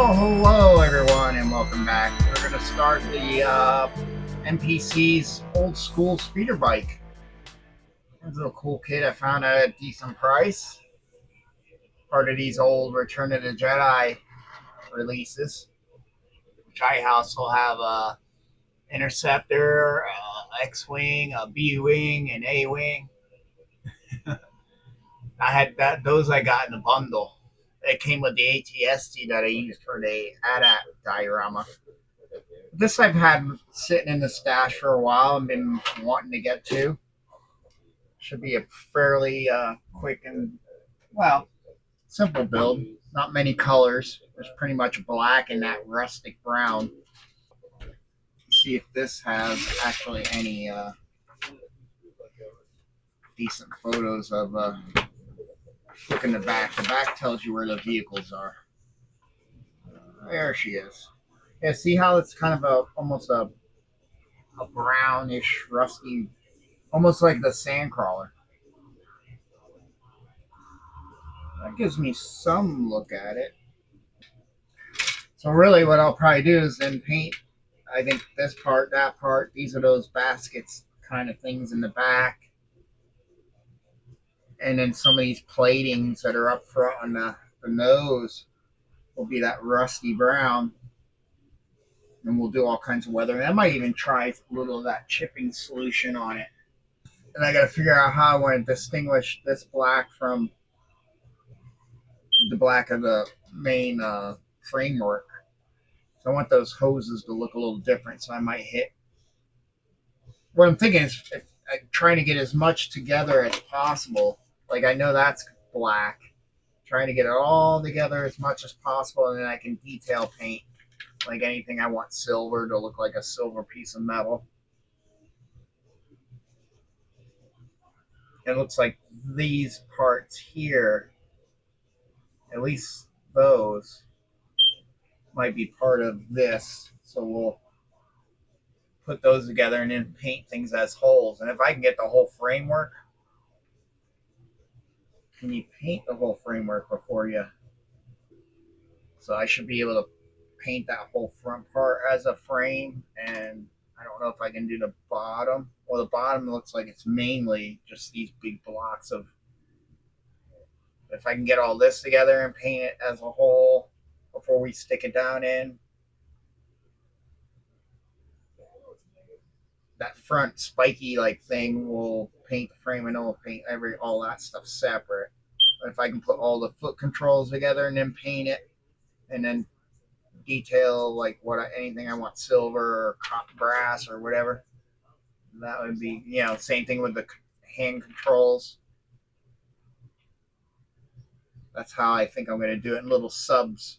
Well, hello everyone, and welcome back. We're going to start the NPC's old school speeder bike. It's a little cool kit I found at a decent price. Part of these old Return of the Jedi releases, which I also have a interceptor, X-wing, a B-wing, and A-wing. I had that; those I got in a bundle. It came with the ATST that I used for the AT-AT diorama. This I've had sitting in the stash for a while and been wanting to get to. Should be a fairly quick and, well, simple build. Not many colors. There's pretty much black and that rustic brown. See if this has actually any decent photos of. Look in the back. The back tells you where the vehicles are. There she is. Yeah, see how it's kind of almost a brownish, rusty, almost like the Sandcrawler. That gives me some look at it. So really, what I'll probably do is then paint. I think this part, that part. These are those baskets kind of things in the back, and then some of these platings that are up front on the nose will be that rusty brown. And we'll do all kinds of weathering. I might even try a little of that chipping solution on it. And I got to figure out how I want to distinguish this black from the black of the main framework. So I want those hoses to look a little different. So I might hit. What I'm thinking is trying to get as much together as possible. Like I know that's black. Trying to get it all together as much as possible, and then I can detail paint like anything I want silver to look like a silver piece of metal. It looks like these parts here, at least those, might be part of this. So we'll put those together and then paint things as holes. And if I can get the whole framework, can you paint the whole framework before you? So I should be able to paint that whole front part as a frame. And I don't know if I can do the bottom. Well, the bottom looks like it's mainly just these big blocks of. If I can get all this together and paint it as a whole before we stick it down in, that front spiky like thing will paint the frame, and it'll paint all that stuff separate. But if I can put all the foot controls together and then paint it, and then detail like anything I want silver or brass or whatever, that would be, same thing with the hand controls. That's how I think I'm going to do it in little subs.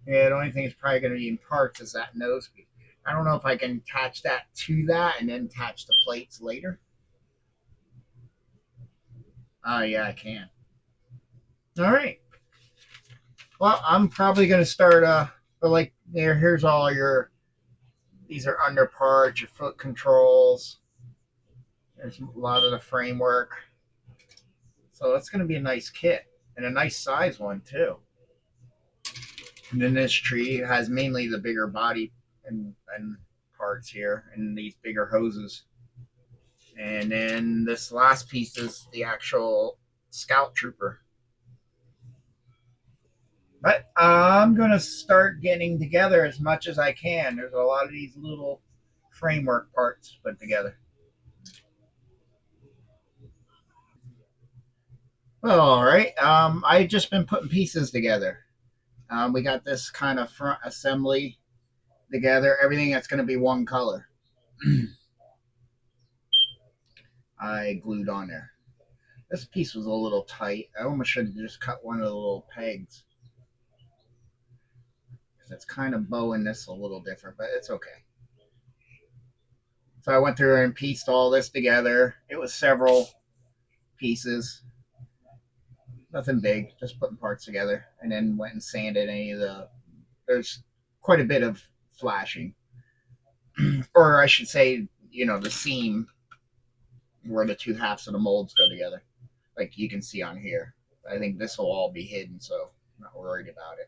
Yeah, the only thing is probably going to be in parts is that nose piece. I don't know if I can attach that to that and then attach the plates later. Oh, yeah, I can. All right. Well, I'm probably going to start, but like, here's all your, these are under parts, your foot controls. There's a lot of the framework. So it's going to be a nice kit and a nice size one, too. And then this tree has mainly the bigger body and parts here and these bigger hoses. And then this last piece is the actual scout trooper. But I'm going to start getting together as much as I can. There's a lot of these little framework parts put together. Well, all right. I've just been putting pieces together. We got this kind of front assembly together. Everything that's going to be one color. I glued on there. This piece was a little tight. I almost should have just cut one of the little pegs because it's kind of bowing this a little different, but it's okay. So I went through and pieced all this together. It was several pieces, nothing big, just putting parts together, and then went and sanded any of the. There's quite a bit of flashing, or I should say, the seam where the two halves of the molds go together, like you can see on here. I think this will all be hidden, so I'm not worried about it.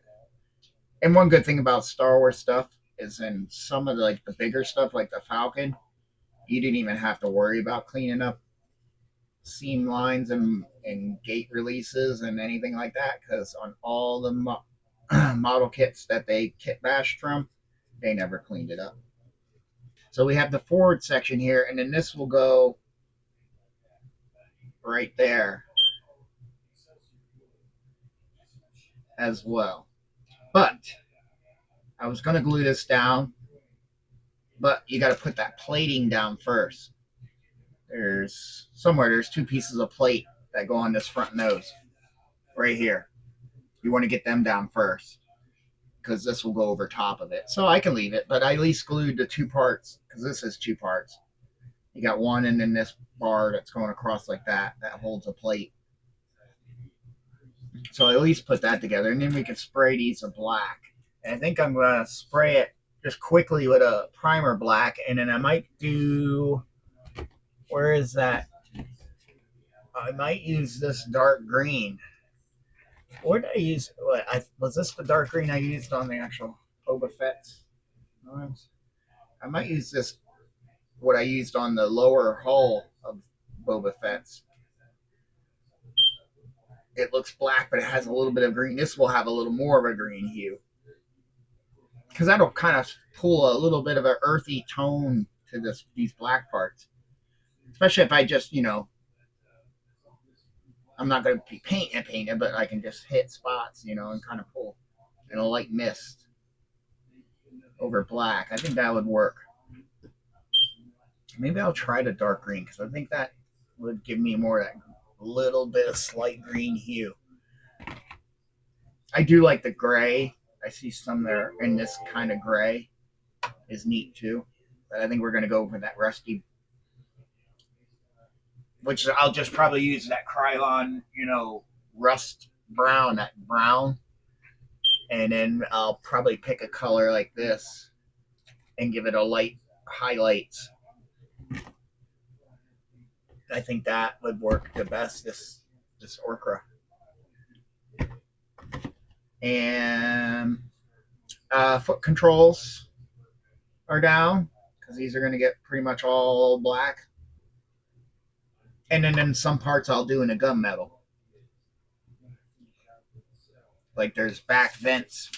And one good thing about Star Wars stuff is in some of the, like the bigger stuff, like the Falcon, you didn't even have to worry about cleaning up seam lines and gate releases and anything like that because on all the model kits that they kit bashed from, they never cleaned it up. So we have the forward section here, and then this will go right there as well. But I was going to glue this down, but you got to put that plating down first. There's two pieces of plate that go on this front nose right here. You want to get them down first because this will go over top of it. So I can leave it, but I at least glued the two parts because this is two parts. You got one and then this bar that's going across like that holds a plate. So I at least put that together, and then we can spray these a black. And I think I'm gonna spray it just quickly with a primer black, and then I might do. Where is that? I might use this dark green. What did I use? Was this the dark green I used on the actual Boba Fett's arms? I might use this. What I used on the lower hull of Boba Fett's. It looks black, but it has a little bit of green. This will have a little more of a green hue because that'll kind of pull a little bit of an earthy tone to these black parts. Especially if I just, I'm not going to be painting it, but I can just hit spots, and kind of pull in a light mist over black. I think that would work. Maybe I'll try the dark green because I think that would give me more of that little bit of slight green hue. I do like the gray. I see some there, and this kind of gray is neat too. But I think we're going to go for that rusty, which I'll just probably use that Krylon, rust brown, that brown. And then I'll probably pick a color like this and give it a light highlights. I think that would work the best. This ochre and foot controls are down because these are going to get pretty much all black. And then in some parts I'll do in a gunmetal. Like there's back vents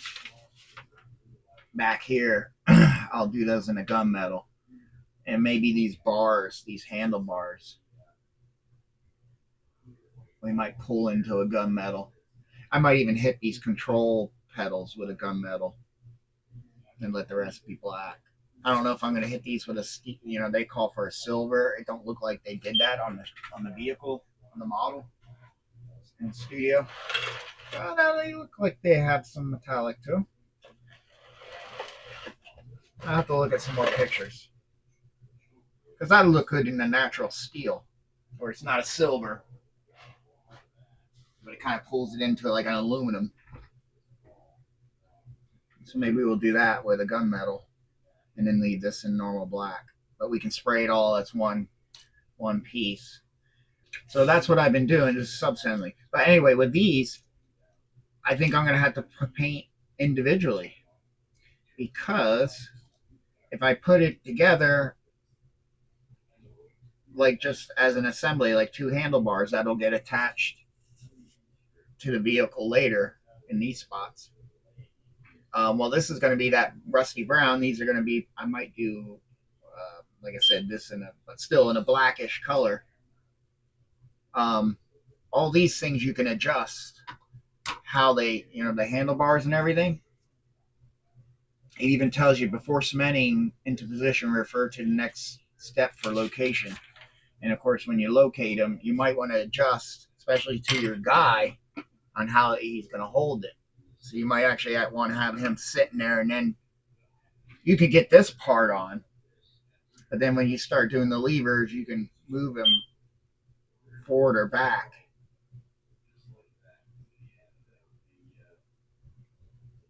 back here. I'll do those in a gunmetal. And maybe these bars, these handlebars, we might pull into a gunmetal. I might even hit these control pedals with a gunmetal and let the rest be black. I don't know if I'm going to hit these with they call for a silver. It don't look like they did that on the vehicle, on the model in the studio. Well, now they look like they have some metallic too. I'll have to look at some more pictures because that'll look good in the natural steel, where it's not a silver, but it kind of pulls it into like an aluminum. So maybe we'll do that with a gunmetal and then leave this in normal black. But we can spray it all as one piece. So that's what I've been doing, just subsensely. But anyway, with these, I think I'm gonna have to paint individually because if I put it together like just as an assembly, like two handlebars, that'll get attached to the vehicle later in these spots. Well, this is going to be that rusty brown. These are going to be, I might do, like I said, this but still in a blackish color. All these things you can adjust how they, the handlebars and everything. It even tells you before cementing into position, refer to the next step for location. And of course, when you locate them, you might want to adjust, especially to your guy, on how he's going to hold it. So you might actually want to have him sitting there, and then you could get this part on. But then when you start doing the levers, you can move him forward or back.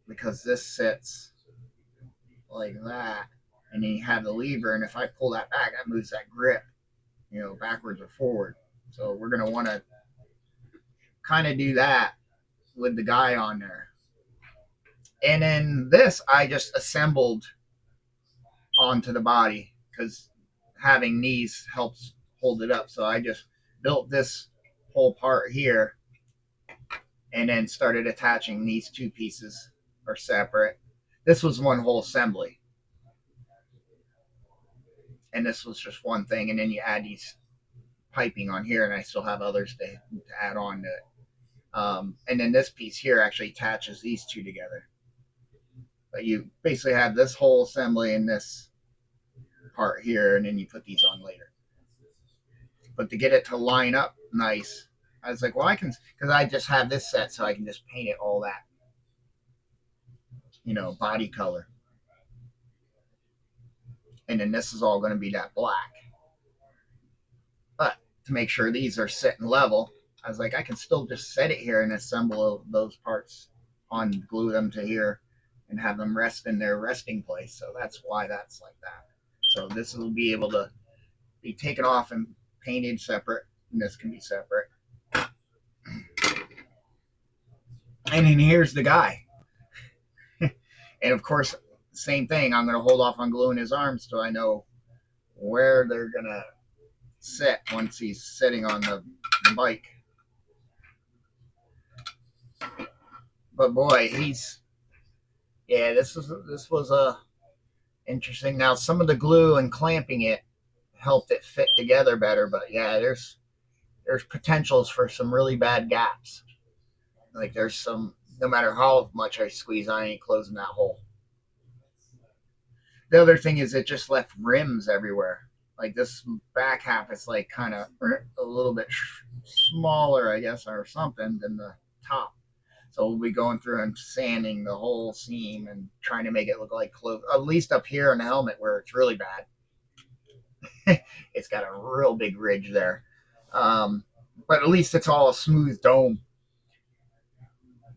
Because this sits like that, and then you have the lever, and if I pull that back, that moves that grip, backwards or forward. So we're going to want to kind of do that with the guy on there. And then this I just assembled onto the body because having knees helps hold it up. So I just built this whole part here and then started attaching these two pieces are separate. This was one whole assembly, and this was just one thing. And then you add these piping on here, and I still have others to add on to it. And then this piece here actually attaches these two together. But you basically have this whole assembly and this part here, and then you put these on later. But to get it to line up nice, I was like, well, I can, because I just have this set, so I can just paint it all that, body color. And then this is all going to be that black. But to make sure these are sitting level, I was like, I can still just set it here and assemble those parts on, glue them to here, and have them rest in their resting place. So that's why that's like that. So this will be able to be taken off and painted separate, and this can be separate. And then here's the guy. And of course, same thing. I'm going to hold off on gluing his arms so I know where they're going to sit once he's sitting on the bike. But boy, this was a interesting. Now some of the glue and clamping it helped it fit together better, but yeah, there's potentials for some really bad gaps. Like there's some, no matter how much I squeeze, I ain't closing that hole. The other thing is it just left rims everywhere. Like this back half is like kind of a little bit smaller, I guess, or something than the top. So we'll be going through and sanding the whole seam and trying to make it look like close, at least up here on the helmet where it's really bad. It's got a real big ridge there. But at least it's all a smooth dome.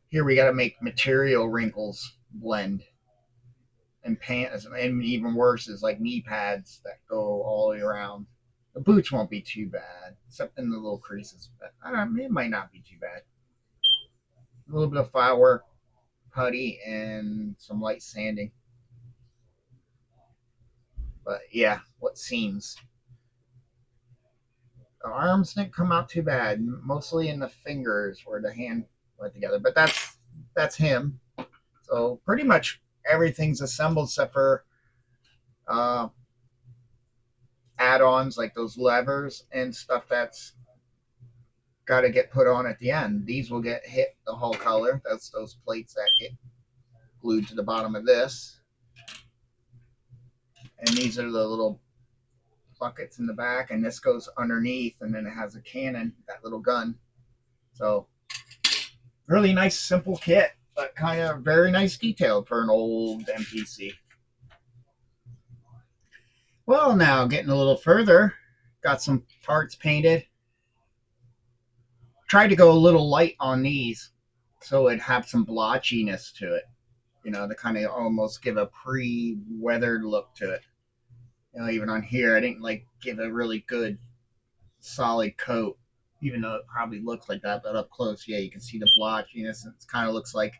Here we got to make material wrinkles blend, and pants, and even worse is like knee pads that go all the way around. The boots won't be too bad, except in the little creases. But I don't know, it might not be too bad. A little bit of file work, putty, and some light sanding. But yeah, what seams. The arms didn't come out too bad, mostly in the fingers where the hand went together. But that's him. So pretty much everything's assembled except for uh, add-ons like those levers and stuff that's got to get put on at the end. These will get hit the hull color. That's those plates that get glued to the bottom of this. And these are the little buckets in the back, and this goes underneath, and then it has a cannon, that little gun. So really nice, simple kit, but kind of very nice detail for an old MPC. Well, now getting a little further, got some parts painted. Tried to go a little light on these so it'd have some blotchiness to it, to kind of almost give a pre-weathered look to it. Even on here, I didn't like give a really good solid coat, even though it probably looks like that. But up close, yeah, you can see the blotchiness. It kind of looks like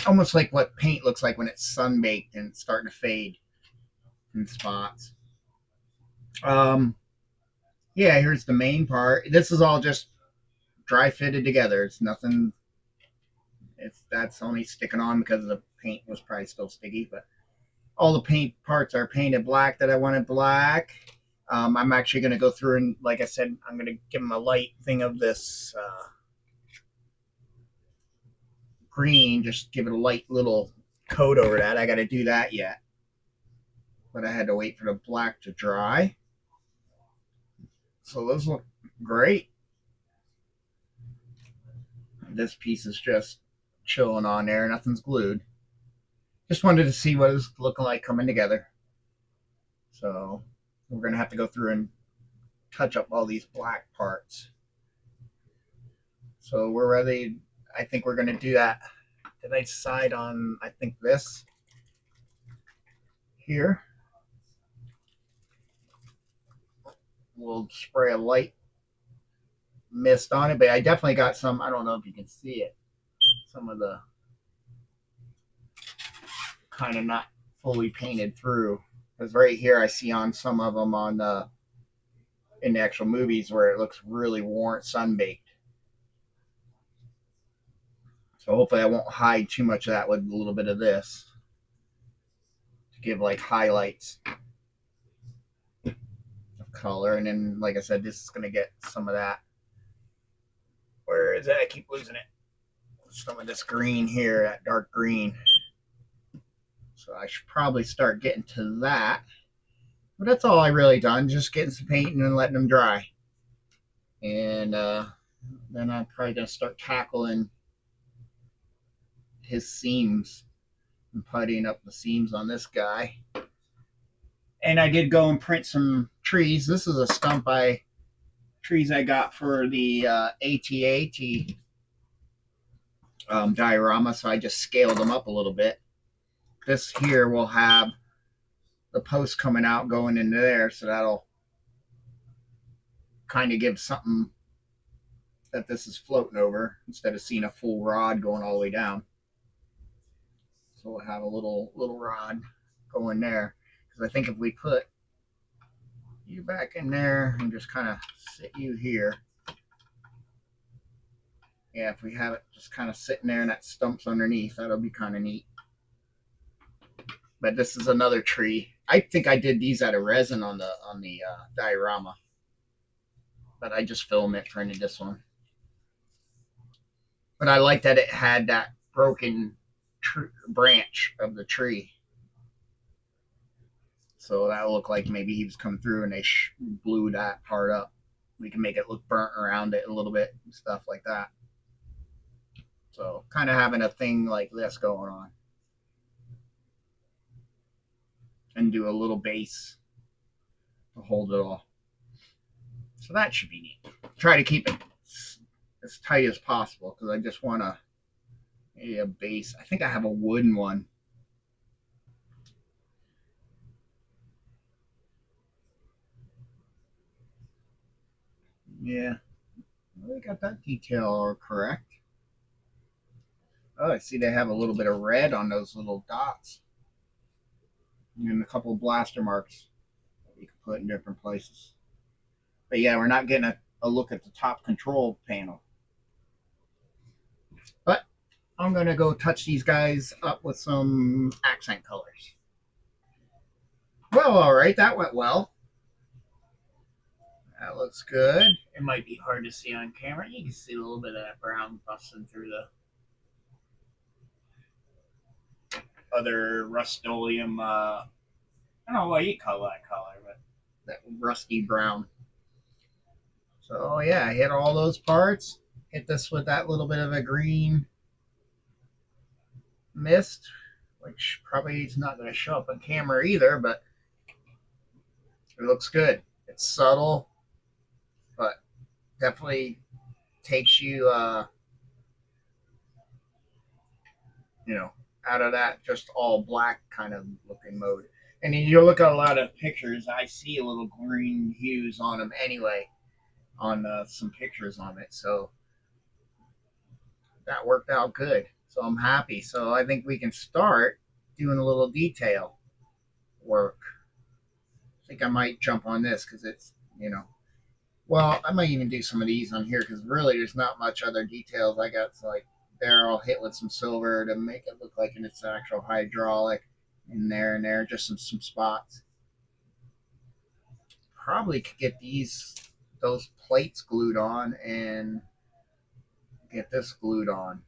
almost like what paint looks like when it's sunbaked and it's starting to fade in spots. Yeah, here's the main part. This is all just dry fitted together. It's nothing. That's only sticking on because the paint was probably still sticky, but all the paint parts are painted black that I wanted black. I'm actually going to go through and, like I said, I'm going to give them a light thing of this green, just give it a light little coat over that. I got to do that yet, but I had to wait for the black to dry. So those look great. This piece is just chilling on there. Nothing's glued. Just wanted to see what it was looking like coming together. So we're going to have to go through and touch up all these black parts. So we're ready. I think we're going to do that. Did I decide on, I think this here? We'll spray a light mist on it, but I definitely got some, I don't know if you can see it, some of the kind of not fully painted through. Because right here I see on some of them on the in the actual movies where it looks really worn, sunbaked. So hopefully I won't hide too much of that with a little bit of this to give like highlights of color. And then, like I said, this is going to get some of that. Where is it? I keep losing it. Some of this green here, that dark green. So I should probably start getting to that. But that's all I really done, just getting some painting and letting them dry. And then I'm probably going to start tackling his seams and puttying up the seams on this guy. And I did go and print some trees. This is a stump trees I got for the AT-AT diorama, so I just scaled them up a little bit. This here will have the post coming out going into there, so that'll kind of give something that this is floating over instead of seeing a full rod going all the way down. So we'll have a little rod going there, because I think if we put you back in there and just kind of sit you here, yeah, if we have it just kind of sitting there and that stumps underneath, that'll be kind of neat. But this is another tree. I think I did these out of resin on the diorama, but I just film it printed this one. But I like that it had that broken branch of the tree, so that looked like maybe he was coming through and they blew that part up. We can make it look burnt around it a little bit and stuff like that. So kind of having a thing like this going on, and do a little base to hold it all. So that should be neat. Try to keep it as tight as possible, because I just want a base. I think I have a wooden one. Yeah, well, they got that detail correct. Oh, I see they have a little bit of red on those little dots, and a couple of blaster marks that you can put in different places. But yeah, we're not getting a look at the top control panel. But I'm going to go touch these guys up with some accent colors. Well, all right, that went well. That looks good. It might be hard to see on camera. You can see a little bit of that brown busting through the other Rust-Oleum. I don't know what you call that color, but that rusty brown. So yeah, I hit all those parts. Hit this with that little bit of a green mist, which probably is not going to show up on camera either, but it looks good. It's subtle, but definitely takes you, you know, out of that just all black kind of looking mode. And you look at a lot of pictures, I see a little green hues on them anyway, on some pictures on it. So that worked out good. So I'm happy. So I think we can start doing a little detail work. I think I might jump on this because it's, well, I might even do some of these on here because really there's not much other details. I got like there I'll hit with some silver to make it look like it's actual hydraulic in there and there, just some spots. Probably could get those plates glued on and get this glued on.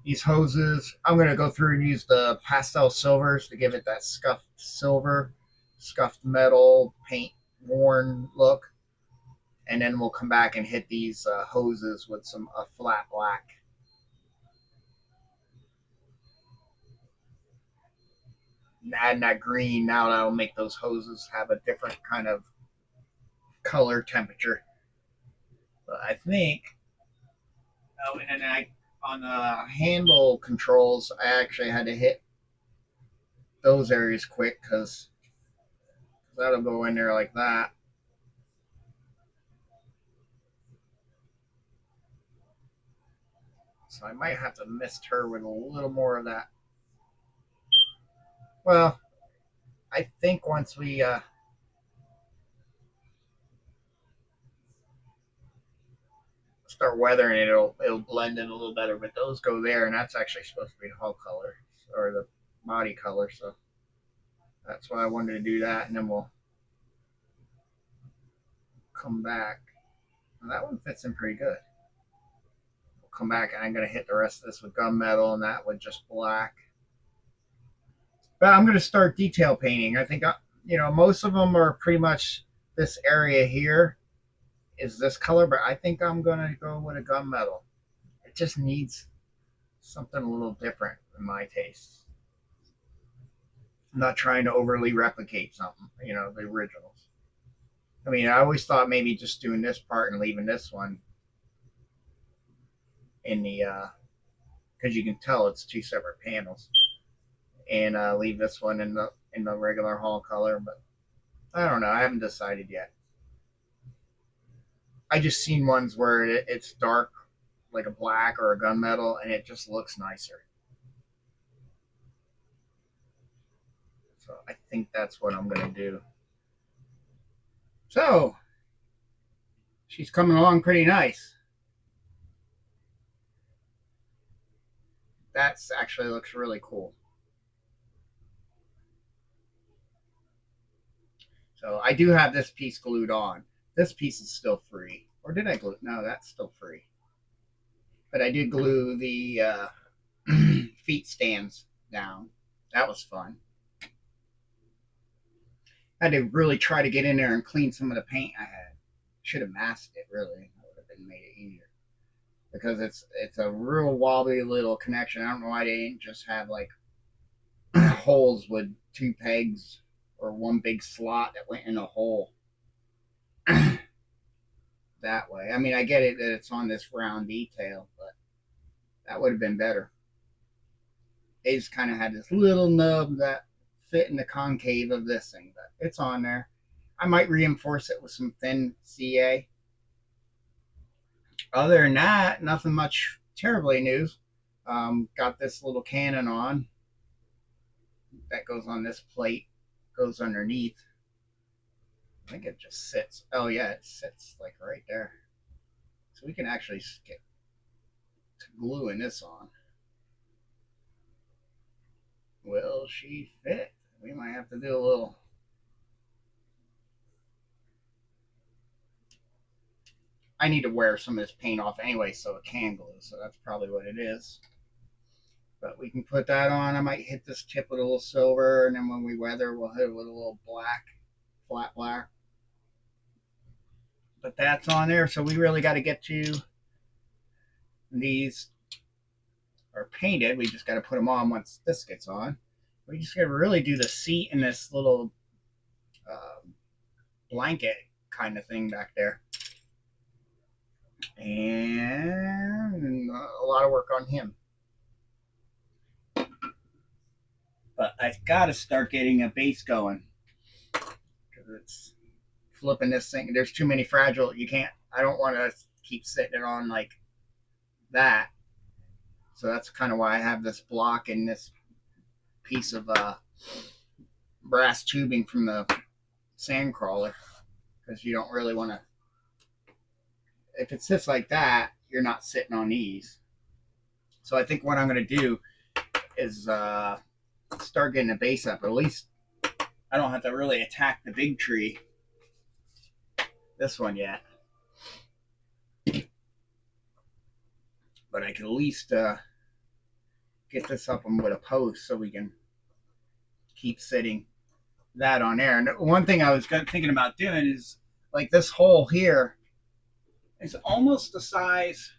These hoses, I'm going to go through and use the pastel silvers to give it that scuffed silver, scuffed metal, paint worn look. And then we'll come back and hit these hoses with some flat black. And adding that green, now that'll make those hoses have a different kind of color temperature. But I think, oh, and then on the handle controls, I actually had to hit those areas quick because that'll go in there like that. So I might have to mist her with a little more of that Well, I think once we start weathering it, it'll blend in a little better. But those go there, and that's actually supposed to be the hull color or the body color. So that's why I wanted to do that, and then we'll come back. Well, that one fits in pretty good. We'll come back, and I'm gonna hit the rest of this with gunmetal, and that with just black. But I'm gonna start detail painting. I think most of them are pretty much this area here is this color, but I think I'm gonna go with a gunmetal. It just needs something a little different in my taste. I'm not trying to overly replicate something, the originals. I mean, I always thought maybe just doing this part and leaving this one in the, because you can tell it's two separate panels, and leave this one in the regular hull color. But I don't know. I haven't decided yet. I just seen ones where it's dark, like a black or a gunmetal, and it just looks nicer. So I think that's what I'm gonna do. So she's coming along pretty nice. That's actually looks really cool. So I do have this piece glued on. This piece is still free. Or did I glue it? No, that's still free. But I did glue the feet stands down. That was fun. I had to really try to get in there and clean some of the paint I had. Should have masked it, really. That would have been made it easier. Because it's a real wobbly little connection. I don't know why they didn't just have like holes with two pegs or one big slot that went in a hole that way. I mean, I get it that it's on this round detail, but that would have been better. They just kind of had this little nub that fit in the concave of this thing, but it's on there. I might reinforce it with some thin CA. Other than that, nothing much terribly new. Got this little cannon on that goes on this plate, goes underneath. I think it just sits. Oh yeah, it sits like right there. So we can actually get to gluing this on. Will she fit? We might have to do a little. I need to wear some of this paint off anyway so it can glue, so that's probably what it is. But we can put that on. I might hit this tip with a little silver, and then when we weather, we'll hit it with a little black, flat black. But that's on there, so we really got to get to these are painted. We just got to put them on once this gets on. We just got to really do the seat in this little blanket kind of thing back there. And a lot of work on him. But I've got to start getting a base going because it's flipping this thing. There's too many fragile. You can't. I don't want to keep sitting it on like that. So that's kind of why I have this block and this piece of brass tubing from the sand crawler because you don't really want to. If it sits like that, you're not sitting on these. So I think what I'm going to do is start getting the base up. At least I don't have to really attack the big tree, this one yet. But I can at least get this up with a post so we can keep sitting that on there. And one thing I was thinking about doing is like this hole here is almost the size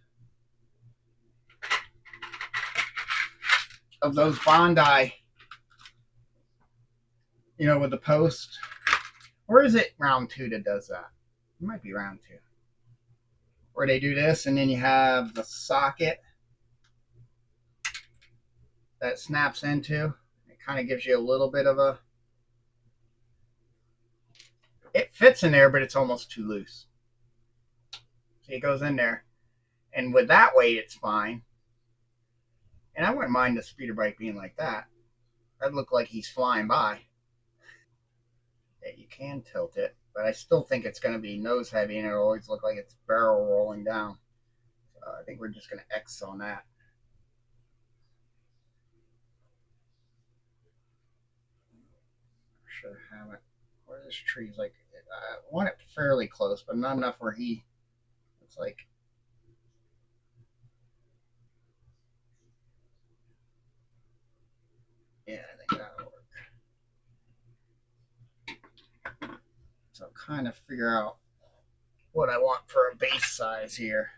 of those Bondi, with the post. Or is it round two that does that? It might be round two. Where they do this and then you have the socket that snaps into. It kind of gives you a little bit of a. It fits in there, but it's almost too loose. See, it goes in there. And with that weight, it's fine. And I wouldn't mind the speeder bike being like that. That looked like he's flying by. Yeah, you can tilt it, but I still think it's going to be nose heavy, and it'll always look like it's barrel rolling down. So I think we're just going to X on that. Should have it. Where this tree's like, I want it fairly close, but not enough where he. It's like, yeah, I think that'll work. So kind of figure out what I want for a base size here.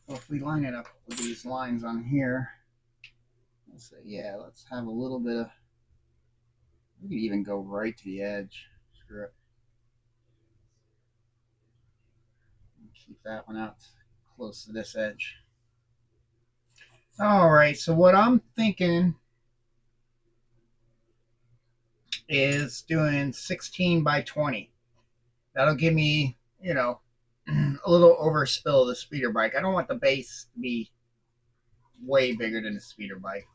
Well, if we line it up with these lines on here, let's say, yeah, let's have a little bit of. We could even go right to the edge. Screw it. Keep that one out close to this edge. All right, so what I'm thinking is doing 16 by 20. That'll give me, a little overspill of the speeder bike. I don't want the base to be way bigger than the speeder bike.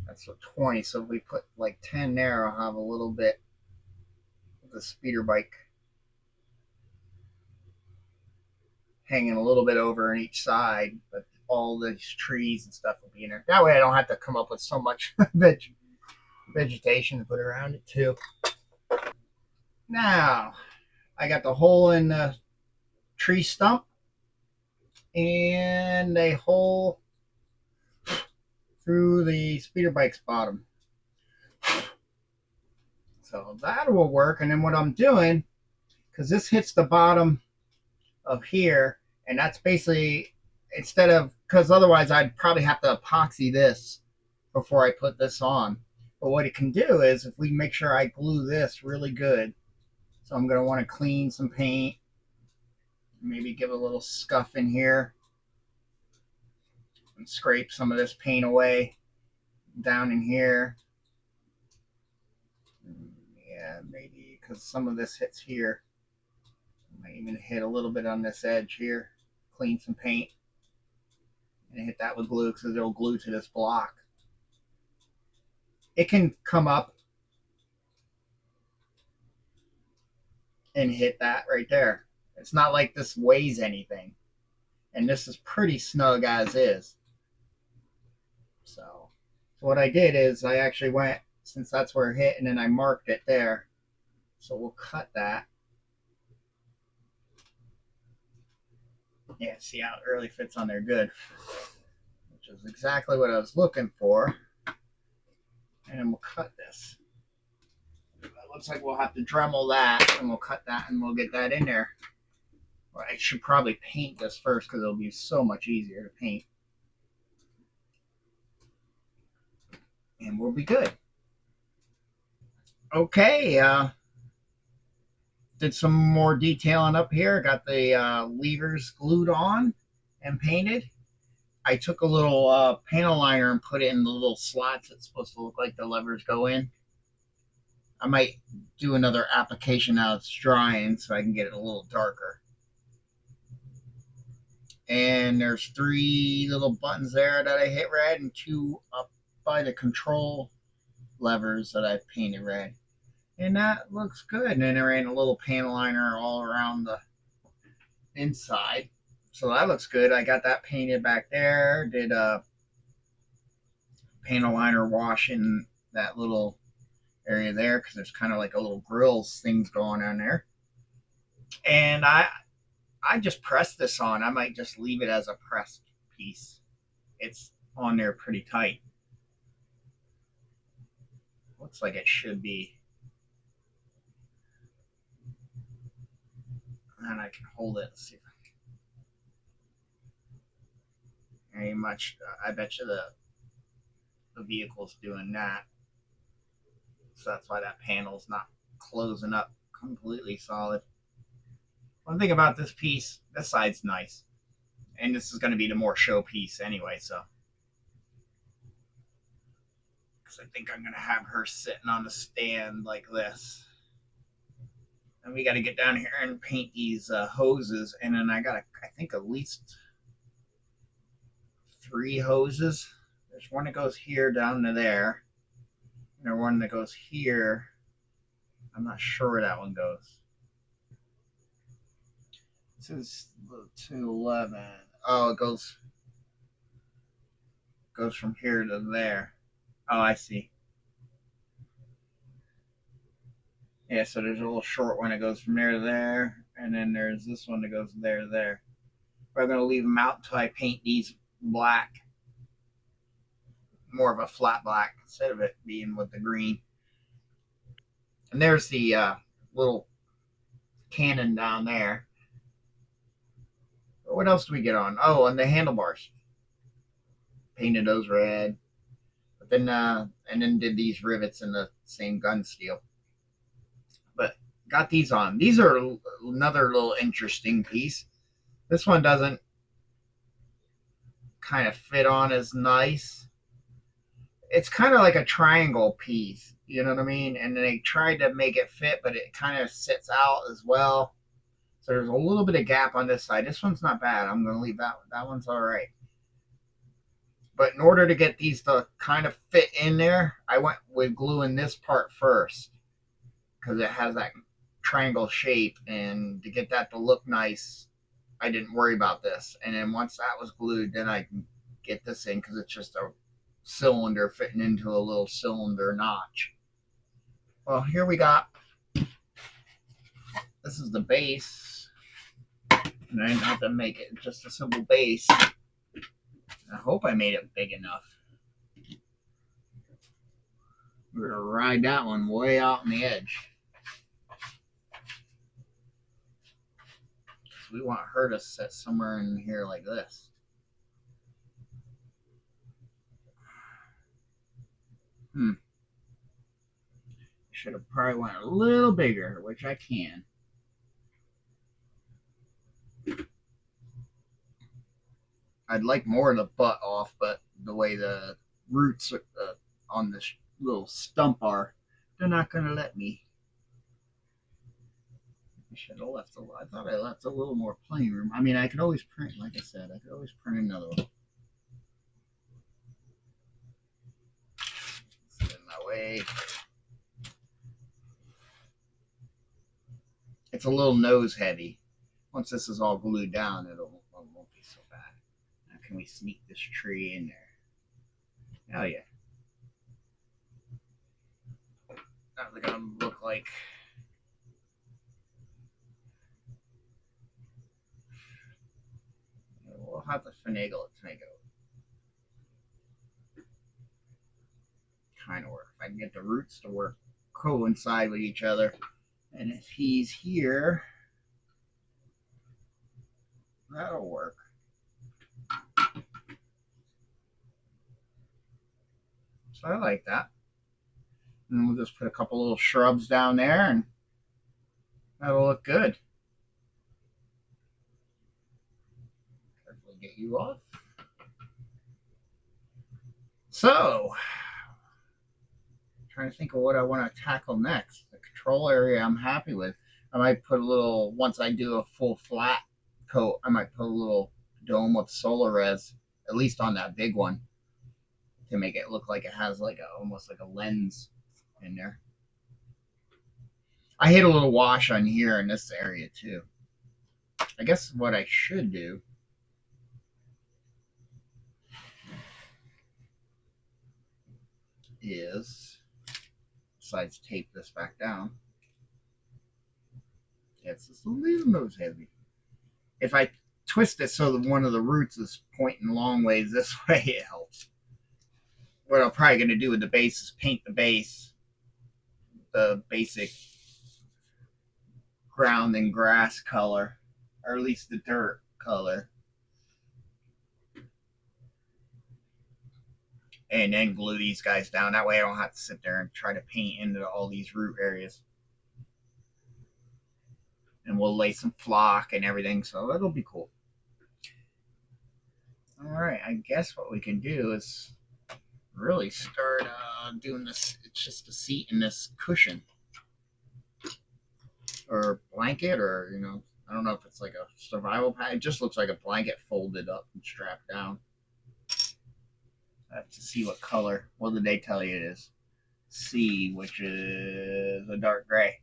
That's what 20. So if we put like 10 there, I'll have a little bit of the speeder bike hanging a little bit over on each side, but all these trees and stuff will be in there. That way I don't have to come up with so much vegetation to put around it too. Now, I got the hole in the tree stump and a hole through the speeder bike's bottom. So that will work. And then what I'm doing, because this hits the bottom of here, and that's basically instead of, because otherwise I'd probably have to epoxy this before I put this on. But what it can do is if we make sure I glue this really good, so I'm going to want to clean some paint, maybe give a little scuff in here and scrape some of this paint away down in here. Yeah, maybe because some of this hits here. I might even hit a little bit on this edge here. Clean some paint and hit that with glue because it'll glue to this block. It can come up and hit that right there. It's not like this weighs anything. And this is pretty snug as is. So what I did is I actually went, since that's where it hit, and then I marked it there. So we'll cut that. Yeah, see how it really fits on there good, which is exactly what I was looking for. And then we'll cut this. It looks like we'll have to Dremel that, and we'll cut that, and we'll get that in there. Well, I should probably paint this first because it'll be so much easier to paint. And we'll be good. Okay, did some more detailing up here. Got the levers glued on and painted. I took a little panel liner and put it in the little slots it's supposed to look like the levers go in. I might do another application now it's drying so I can get it a little darker. And there's 3 little buttons there that I hit red and 2 up by the control levers that I painted red. And that looks good. And then I ran a little panel liner all around the inside. So that looks good. I got that painted back there. Did a panel liner wash in that little area there because there's kind of like a little grills things going on there. And I just pressed this on. I might just leave it as a pressed piece. It's on there pretty tight. Looks like it should be. And I can hold it and see if very much. I bet you the vehicle's doing that. So that's why that panel's not closing up completely solid. One thing about this piece, this side's nice. And this is going to be the more show piece anyway, so. Because I think I'm going to have her sitting on the stand like this. And we got to get down here and paint these hoses. And then I got, I think, at least 3 hoses. There's one that goes here down to there. And there's one that goes here. I'm not sure where that one goes. This is 211. Oh, it goes from here to there. Oh, I see. Yeah, so there's a little short one that goes from there to there, and then there's this one that goes there to there. But I'm going to leave them out until I paint these black, more of a flat black instead of it being with the green. And there's the little cannon down there. What else do we get on? Oh, and the handlebars. Painted those red. But then and then did these rivets in the same gun steel. But got these on. These are another little interesting piece. This one doesn't kind of fit on as nice. It's kind of like a triangle piece, you know what I mean? And they tried to make it fit, but it kind of sits out as well. So there's a little bit of gap on this side. This one's not bad. I'm going to leave that one. That one's all right. But in order to get these to kind of fit in there, I went with gluing this part first because it has that triangle shape. And to get that to look nice, I didn't worry about this. And then once that was glued, then I can get this in because it's just a cylinder fitting into a little cylinder notch. Well, here we got, this is the base. And I didn't have to make it just a simple base. I hope I made it big enough. We're going to ride that one way out on the edge. We want her to sit somewhere in here like this. Should have probably went a little bigger, which I can. I'd like more of the butt off, but the way the roots on this little stump are, they're not going to let me. I should have left I thought I left a little more playing room. I mean, I could always print, like I said, I could always print another one. Get in my way. It's a little nose heavy. Once this is all glued down, it won't be so bad. Now, can we sneak this tree in there? Oh, yeah. That's going to look like. We'll have to finagle it to make it kind of work. If I can get the roots to work, coincide with each other. And if he's here, that'll work. So I like that. And we'll just put a couple little shrubs down there and that'll look good. Carefully get you off. So, I'm trying to think of what I want to tackle next. The control area I'm happy with. I might put a little, once I do a full flat coat, I might put a little dome of solar res, at least on that big one, to make it look like it has like almost like a lens in there. I hit a little wash on here in this area too. I guess what I should do is, besides tape this back down, it's just a little nose heavy. If I twist it so that one of the roots is pointing long ways this way, it helps. What I'm probably going to do with the base is paint the base the basic ground and grass color, or at least the dirt color, and then glue these guys down. That way I don't have to sit there and try to paint into all these root areas. And we'll lay some flock and everything, so it'll be cool. Alright, I guess what we can do is really start doing this. It's just a seat in this cushion. Or blanket, or, you know, I don't know if it's like a survival pad. It just looks like a blanket folded up and strapped down. I have to see what color. What did they tell you it is? C, which is a dark gray.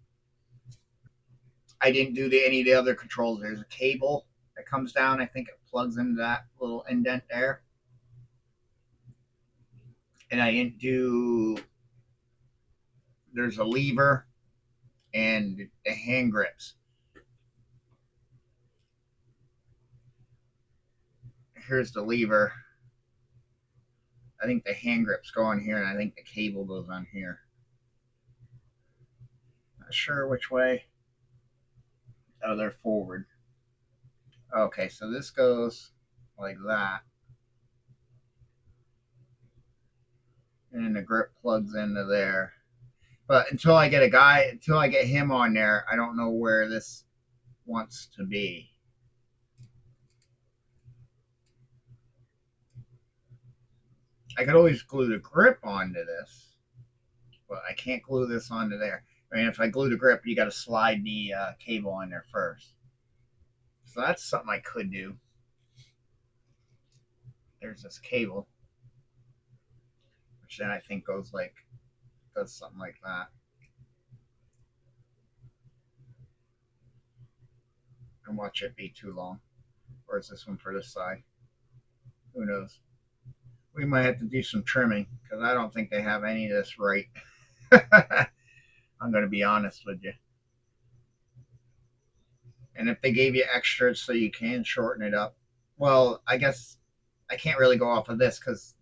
I didn't do any of the other controls. There's a cable that comes down. I think it plugs into that little indent there. And I didn't do. There's a lever and the hand grips. Here's the lever. I think the hand grips go on here, and I think the cable goes on here. Not sure which way. Oh, they're forward. Okay, so this goes like that, and then the grip plugs into there. But until I get him on there, I don't know where this wants to be. I could always glue the grip onto this, but I can't glue this onto there. I mean, if I glue the grip, you got to slide the cable on there first. So that's something I could do. There's this cable, which then I think does something like that. And watch it be too long. Or is this one for this side? Who knows? We might have to do some trimming because I don't think they have any of this right. I'm going to be honest with you. And if they gave you extras so you can shorten it up, well, I guess I can't really go off of this because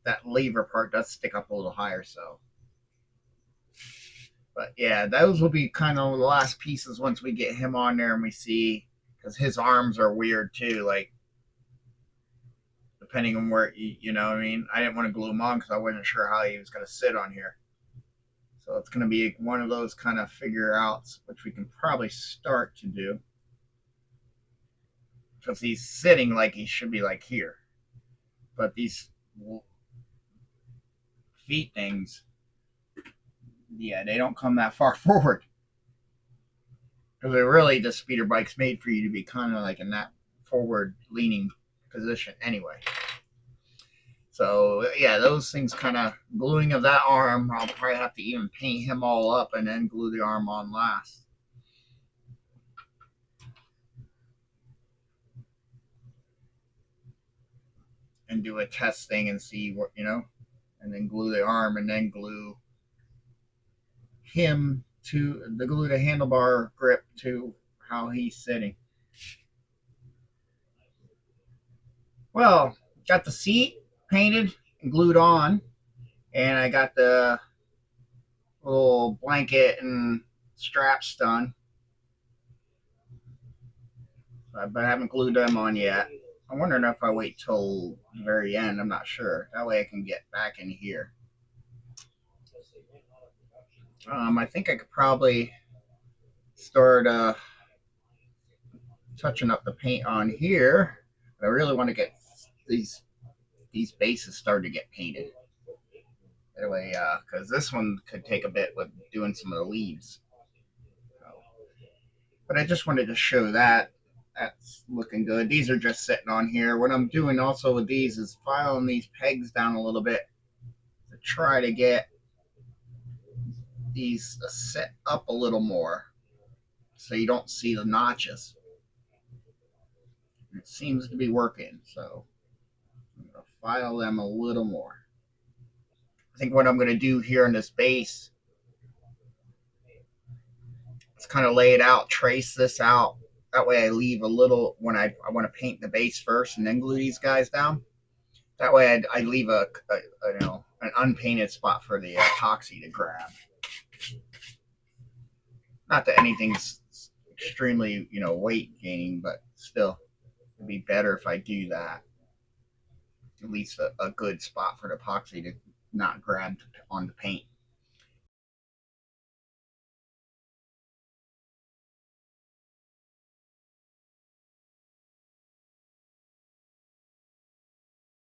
that lever part does stick up a little higher. So, but yeah, those will be kind of the last pieces once we get him on there and we see because his arms are weird too. Like depending on where you know, what I mean, I didn't want to glue him on because I wasn't sure how he was going to sit on here. So it's going to be one of those kind of figure outs, which we can probably start to do because he's sitting like he should be like here. But these feet things, yeah, they don't come that far forward because they're really the speeder bike's made for you to be kind of like in that forward leaning position anyway. So yeah, those things kind of gluing of that arm. I'll probably have to even paint him all up and then glue the arm on last. And do a test thing and see what and then glue the arm and then glue him to the glue the handlebar grip to how he's sitting. Well, got the seat painted and glued on, and I got the little blanket and straps done, but I haven't glued them on yet. I'm wondering if I wait till the very end. I'm not sure. That way I can get back in here. I think I could probably start touching up the paint on here. I really want to get these these bases started to get painted. Anyway, because this one could take a bit with doing some of the leaves. So, but I just wanted to show that. That's looking good. These are just sitting on here. What I'm doing also with these is filing these pegs down a little bit to try to get these set up a little more so you don't see the notches. It seems to be working, so I'm going to file them a little more. I think what I'm going to do here in this base is kind of lay it out, trace this out. That way I leave a little when I want to paint the base first and then glue these guys down. That way I leave an unpainted spot for the epoxy to grab. Not that anything's extremely weight gaining, but still it'd be better if I do that. At least a good spot for the epoxy to not grab on the paint.